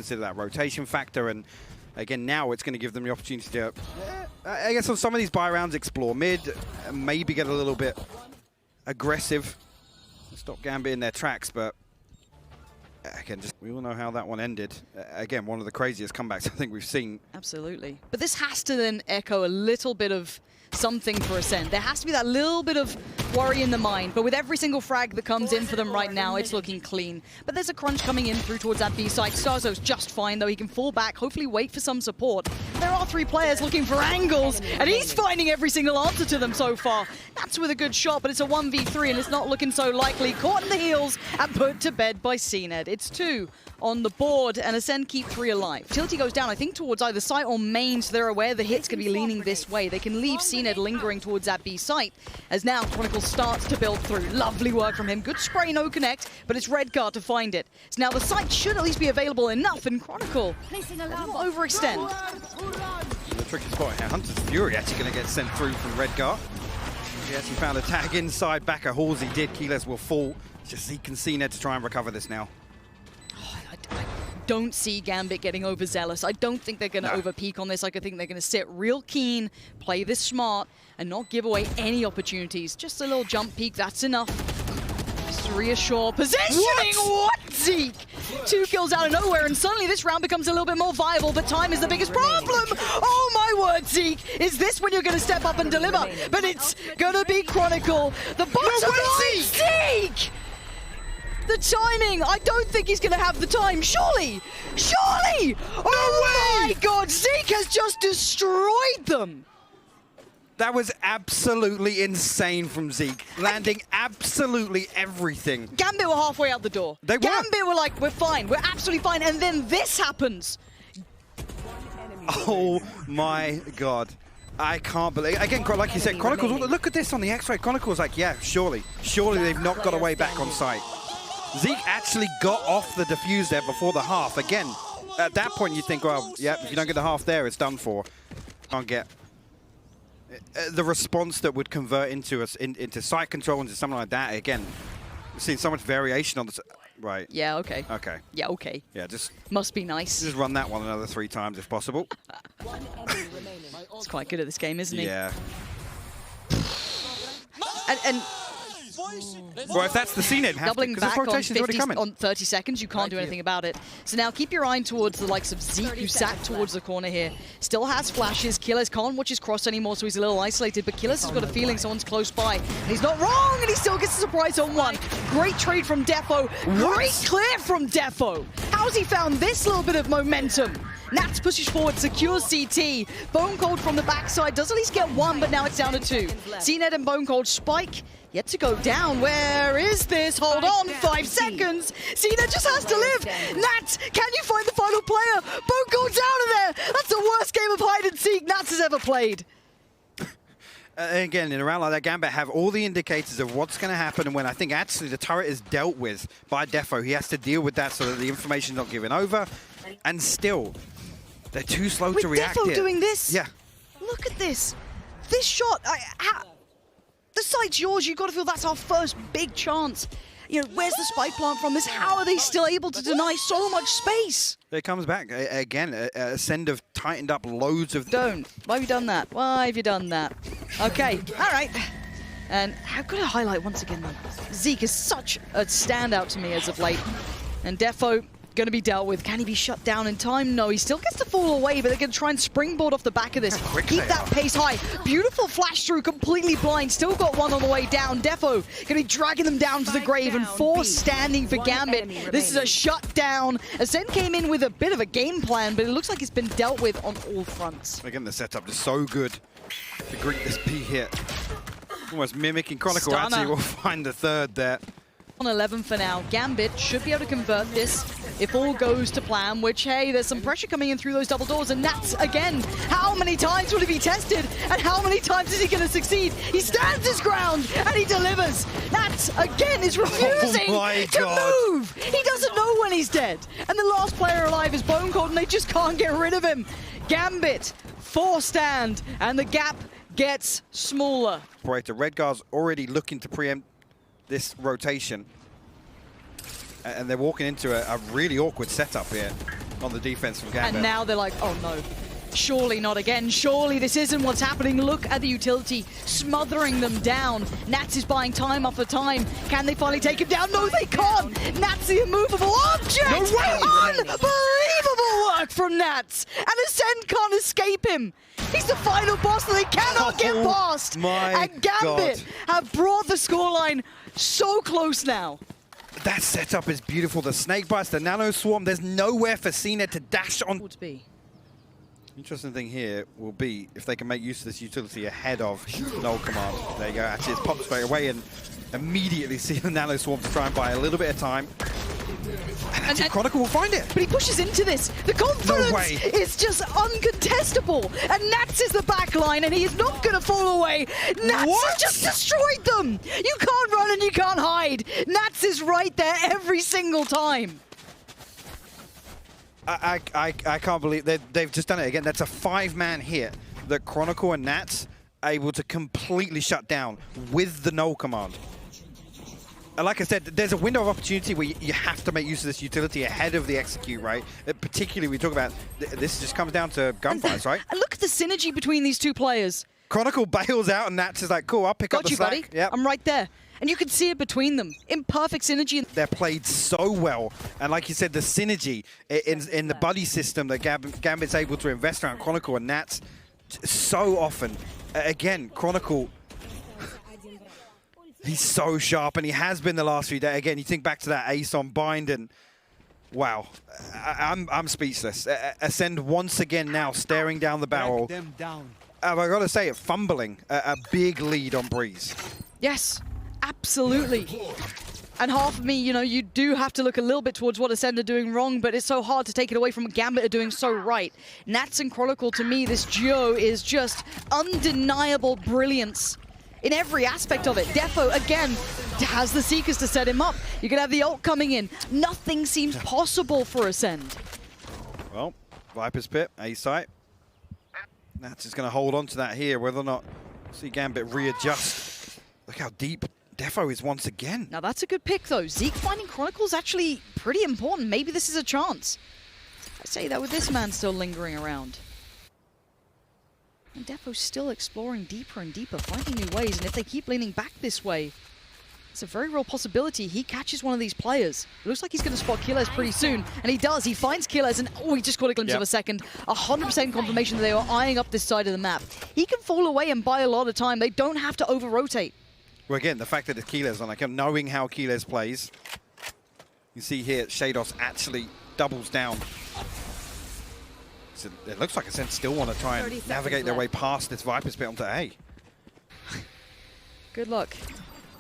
consider that rotation factor. And again, now it's going to give them the opportunity to, I guess on some of these buy rounds, explore mid, maybe get a little bit aggressive, stop GAMBIT in their tracks. But again, we all know how that one ended. Again, one of the craziest comebacks I think we've seen. Absolutely. But this has to then echo a little bit of something for ACEND. There has to be that little bit of worry in the mind, but with every single frag that comes in for them right now, it's looking clean. But there's a crunch coming in through towards that B side. Starzo's just fine, though. He can fall back, hopefully wait for some support. There are 3 players looking for angles, and he's finding every single answer to them so far. That's with a good shot, but it's a 1v3, and it's not looking so likely. Caught in the heels and put to bed by CNED. It's 2 on the board, and ACEND keep 3 alive. Tilty goes down, I think, towards either site or main, so they're aware the hit's going to be leaning this way. They can leave CNED lingering towards that B site, as now Chronicle starts to build through. Lovely work from him. Good spray, no connect, but it's Redguard to find it. So now the site should at least be available enough, and Chronicle doesn't overextend. The tricky spot here. Hunter's Fury actually going to get sent through from Redguard. He actually found a tag inside back at Halsey did. Keyless will fall. Just Zeke and CNED to try and recover this now. I don't see GAMBIT getting overzealous. I don't think they're going to overpeak on this. I think they're going to sit real keen, play this smart, and not give away any opportunities. Just a little jump peek, that's enough. Just to reassure positioning. What? Zeke? 2 kills out of nowhere, and suddenly this round becomes a little bit more viable, but time is the biggest problem. Oh my word, Zeke. Is this when you're going to step up and deliver? But it's going to be Chronicle. The bottom line, Zeke! The timing, I don't think he's going to have the time. Surely! Surely! Oh my god, Zeke has just destroyed them! That was absolutely insane from Zeke. Landing absolutely everything. GAMBIT were halfway out the door. They were. GAMBIT were like, we're fine, we're absolutely fine, and then this happens. Oh my god. I can't believe, again, like you said, Chronicles, look at this on the X-ray. Chronicles like, yeah, surely they've not got a way back on site. Zeke actually got off the defuse there before the half. Again, at that point you think, well, yeah, if you don't get the half there, it's done for. Can't get the response that would convert into site control, into something like that. Again, we've seen so much variation on this. Right. Yeah, okay. Okay. Yeah, okay. Yeah, just... Must be nice. Just run that one another 3 times if possible. He's quite good at this game, isn't he? Yeah. And well, if that's the CNED, doubling back on 30 seconds, you can't do anything about it. So now keep your eye towards the likes of Zeke, who sat towards the corner here. Still has flashes. Killers can't watch his cross anymore, so he's a little isolated. But Killers has got a feeling someone's close by. And he's not wrong, and he still gets a surprise on 1. Great trade from Defo. Great clear from Defo. How's he found this little bit of momentum? Nats pushes forward, secures CT. Bone Cold from the backside does at least get 1, but now it's down to 2. CNED and Bone Cold spike yet to go down. Where is this? Hold on, 5 seconds. CNED just has to live. Nats, can you find the final player? Bone Cold's out of there. That's the worst game of hide and seek Nats has ever played. Again, in a round like that, GAMBIT have all the indicators of what's going to happen, and when I think actually the turret is dealt with by Defo, he has to deal with that so that the information's not given over, and still, they're too slow to react. Defo doing this? Yeah. Look at this. This shot, the site's yours. You've got to feel that's our first big chance. You know, where's the spike plant from this? How are they still able to deny so much space? It comes back. Again, ACEND have tightened up loads of... Don't. Why have you done that? Why have you done that? Okay, all right. And I've got to highlight once again, though, Zeke is such a standout to me as of late. And Defo going to be dealt with. Can he be shut down in time? No, he still gets to fall away, but they're going to try and springboard off the back of this. Keep that pace high. Beautiful flash through, completely blind. Still got 1 on the way down. Defo going to be dragging them down to the grave, and 4 standing for GAMBIT. This is a shutdown. ACEND came in with a bit of a game plan, but it looks like it's been dealt with on all fronts. Again, the setup is so good to greet this P hit. Almost mimicking Chronicle. Actually, we'll find the 3rd there. On 11 for now. GAMBIT should be able to convert this if all goes to plan, which, hey, there's some pressure coming in through those double doors, and Nats, again, how many times will he be tested, and how many times is he going to succeed? He stands his ground, and he delivers. Nats, again, is refusing to move. He doesn't know when he's dead. And the last player alive is Bone Cold, and they just can't get rid of him. GAMBIT, 4 stand, and the gap gets smaller. Redguard's already looking to preempt this rotation. And they're walking into a really awkward setup here. on the defense from GAMBIT. And now they're like, oh no. Surely not again. Surely this isn't what's happening. Look at the utility smothering them down. Nats is buying time after time. Can they finally take him down? No, they can't. Nats the immovable object. No way. Unbelievable work from Nats. And ACEND can't escape him. He's the final boss that they cannot get past. My and GAMBIT have brought the scoreline so close now. That setup is beautiful. The snake bites, the nano swarm. There's nowhere for Cena to dash on. Would be. Interesting thing here will be if they can make use of this utility ahead of null command. There you go. Actually, it's popped straight away and immediately see the nano swarm to try and buy a little bit of time. And Chronicle will find it. But he pushes into this. The confidence is just uncontestable. And Nats is the back line, and he is not going to fall away. Nats has just destroyed them. You can't run and you can't hide. Nats is right there every single time. I can't believe they've just done it again. That's a 5-man hit that Chronicle and Nats are able to completely shut down with the null command. And like I said, there's a window of opportunity where you have to make use of this utility ahead of the execute, right? Particularly, we talk about, this just comes down to gunfights, right? And look at the synergy between these two players. Chronicle bails out and Nats is like, cool, I'll pick up the slack. Buddy. Yep. I'm right there. And you can see it between them in perfect synergy. They're played so well. And like you said, the synergy in the buddy system that Gambit's able to invest around Chronicle and Nats so often. Again, Chronicle, he's so sharp, and he has been the last few days. Again, you think back to that ace on bind, and wow, I'm speechless. ACEND once again now staring down the barrel. I've got to say it, fumbling a big lead on Breeze. Yes, absolutely. And half of me, you know, you do have to look a little bit towards what ACEND are doing wrong, but it's so hard to take it away from what GAMBIT are doing so right. Nats and Chronicle, to me, this duo is just undeniable brilliance in every aspect of it. Defo, again, has the Seekers to set him up. You could have the ult coming in. Nothing seems possible for ACEND. Well, Viper's Pit, A-site. Nats is going to hold on to that here, whether or not see GAMBIT readjust. Look how deep Defo is once again. Now that's a good pick though. Zeke finding Chronicle's actually pretty important. Maybe this is a chance. I say that with this man still lingering around. And Defo's still exploring deeper and deeper, finding new ways, and if they keep leaning back this way, it's a very real possibility he catches one of these players. It looks like he's going to spot Killers pretty soon, and he does. He finds Killers, and oh, he just caught a glimpse of a second. 100% confirmation that they were eyeing up this side of the map. He can fall away and buy a lot of time. They don't have to over-rotate. Well, again, the fact that it's Keyless on, like, knowing how Keyless plays, you see here, Shados actually doubles down. So it looks like ACEND still want to try and navigate their way past this Viper's Pit onto A. Good luck.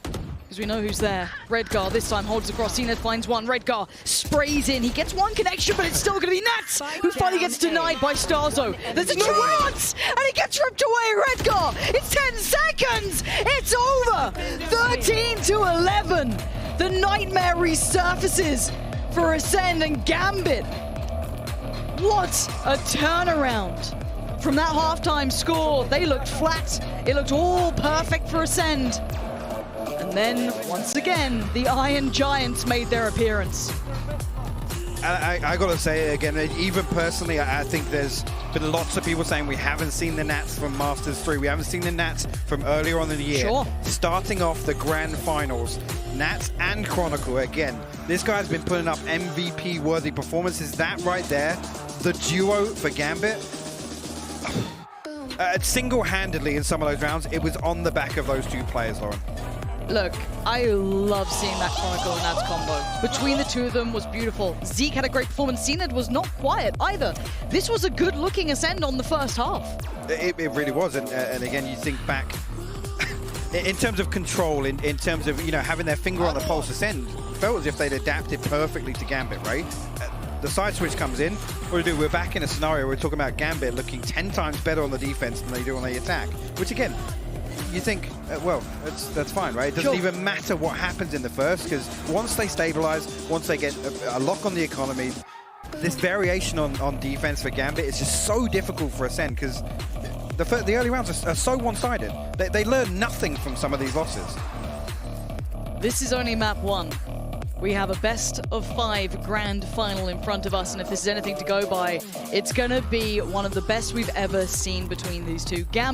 Because we know who's there. Redgar this time holds across. Cena finds one. Redgar sprays in. He gets one connection, but it's still going to be Nats, who finally gets denied by Starzo. There's a chance! And he gets ripped away, Redgar! It's 10 seconds! It's over! 13-11! The nightmare resurfaces for ACEND and GAMBIT. What a turnaround! From that halftime score, they looked flat. It looked all perfect for ACEND. And then, once again, the Iron Giants made their appearance. I got to say, again, even personally, I think there's been lots of people saying we haven't seen the Nats from Masters 3. We haven't seen the Nats from earlier on in the year. Sure. Starting off the grand finals, Nats and Chronicle, again, this guy's been putting up MVP-worthy performances. That right there, the duo for GAMBIT, single-handedly in some of those rounds, it was on the back of those two players, Lauren. Look, I love seeing that Chronicle and Nats combo. Between the two of them was beautiful. Zeke had a great performance. Zenith was not quiet either. This was a good-looking ACEND on the first half. It really was, and again, you think back, in terms of control, in terms of, you know, having their finger on the pulse, ACEND felt as if they'd adapted perfectly to GAMBIT, right? The side switch comes in. What do we do? We're back in a scenario where we're talking about GAMBIT looking 10 times better on the defense than they do on the attack, which again, you think, well, that's fine, right? It doesn't even matter what happens in the first, because once they stabilize, once they get a lock on the economy, this variation on defense for GAMBIT is just so difficult for ACEND, because the early rounds are so one-sided. They learn nothing from some of these losses. This is only map 1. We have a best of 5 grand final in front of us, and if this is anything to go by, it's gonna be one of the best we've ever seen between these two.